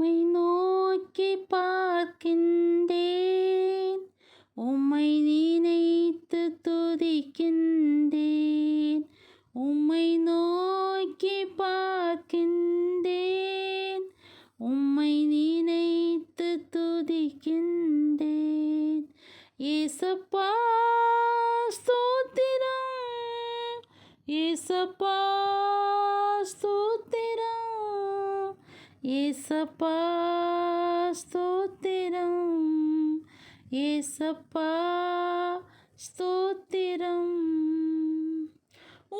உம்மை நோக்கி பார்க்கின்றேன், உம்மை நினைத்து துதிக்கின்றேன். உம்மை நோக்கி பார்க்கின்றேன், உம்மை நினைத்து துதிக்கின்றேன். ஏசப்பா ஸ்தோத்திரம், ஏசப்பா ஸ்தோத்திரம், ஏசப்பா ஸ்தோத்திரம், ஏசப்பா ஸ்தோத்திரம்.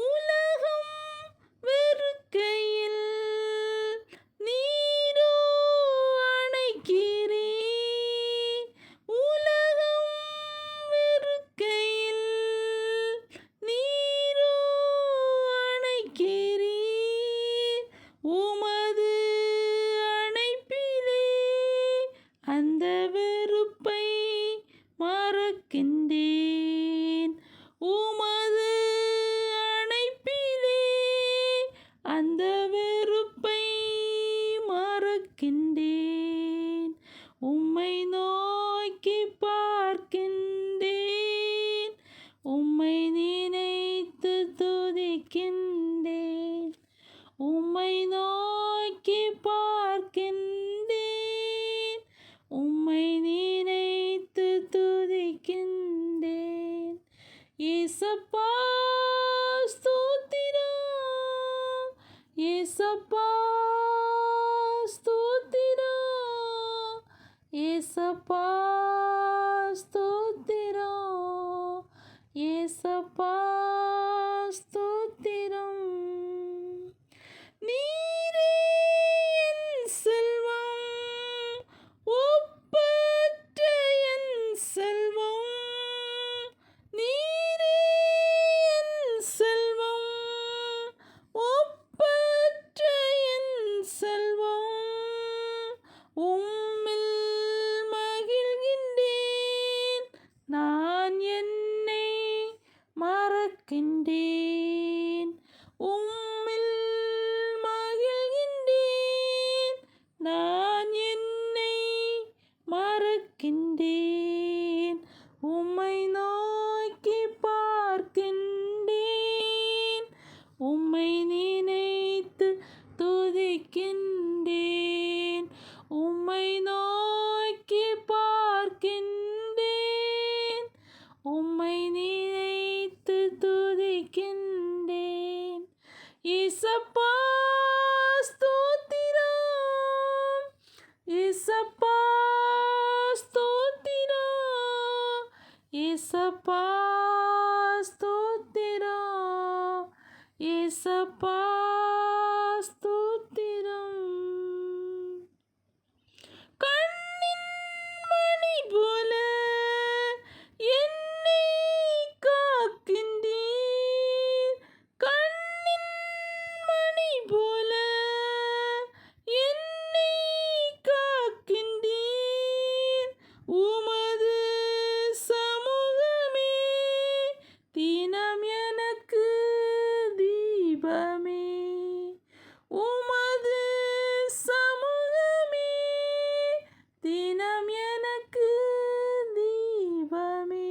உலகம் வெறுக்கையில் நீரோ அணைக்கிறீர். உலகம் வெறுக்கையில் நீரோ அணைக்கிறீர். உமது அணைப்பிலே அந்த வெறுப்பை மறக்கின்றேன். உமது அணைப்பிலே அந்த வெறுப்பை மறக்கின்றேன். உம்மை நோக்கி பார்க்கின்றேன், உம்மை நினைத்து துதிக்கின்றேன். உம்மை நோக்கி பார்க்கின்றேன், உம்மை நினைத்து துதிக்கின்றேன். ஏசப்பா ஸ்தோத்திரம், ஏசப்பா ஸ்தோத்திரம், ஏசப்பா ஸ்தோத்திரம், ஏசப்பா ஸ்தோத்திரம். நீரே என் செல்வம், ஒப்பற்ற என் செல்வம். நீரே என் செல்வம், ஒப்பற்ற என் செல்வம். உம்மில் மகிழ்கின்றேன், நான் என்னை மறக்கின்றேன். உம்மில் மகிழ்கின்றேன், நான் என்னை மறக்கின்றேன். உம்மை நோக்கி பார்க்கின்றேன், உம்மை நினைத்து துதிக்கின்றேன். உம்மை நோக்கி பார்க்கின்றேன், உம்மை நினைத்து துதிக்கின்றேன். ஏசப்பா ஸ்தோத்திரம், ஏசப்பா ஸ்தோத்திரம், ஏசப்பா ஸ்தோத்திரம், ஏசப்பா ஸ்தோத்திரம். கண்ணின் மணி போல என்னை காக்கின்றீர். கண்ணின் மணி போல என்னை காக்கின்றீர். உமது சமூகமே தினம் எனக்கு தீபமே. உமது சமூகமே தினம் எனக்கு தீபமே.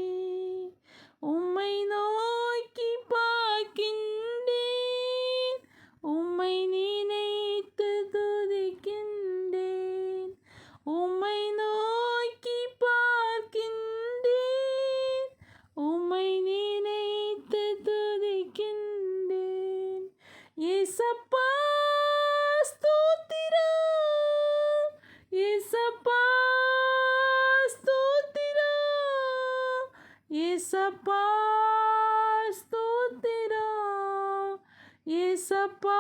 உம்மை நோக்கி பார்க்கின்றேன், உம்மை நினைத்து துதிக்கின்றேன். உம்மை நோக்கி பார்க்கின்றேன், உம்மை நினைத்து துதிக்கின்றேன். ஏசப்பா ஸ்தோத்திரம், ஏசப்பா ஸ்தோத்திரம், ஏசப்பா ஸ்தோத்திரம், ஏசப்பா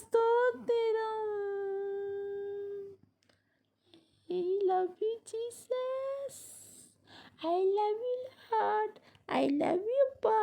ஸ்தோத்திரம். I love you, Jesus. I love you, Lord. I love you, Pa.